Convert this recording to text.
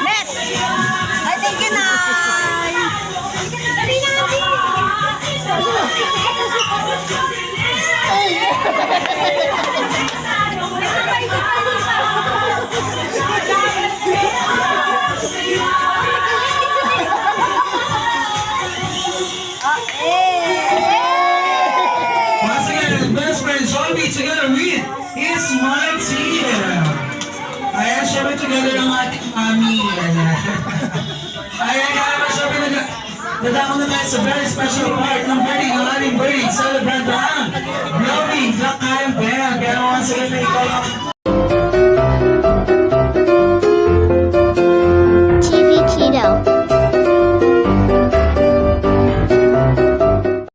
Net! Ay, thank you, Nay! Dali na, Once again, best friend, join me together with It's My Team. Ayan, syempre together ang ating mami. Ayan, kaya syempre nadako na tayo sa very special part ng birthday ng ating birthday. Celebrant ang Glowing Black Kayang Band. Kaya once again, may ikaw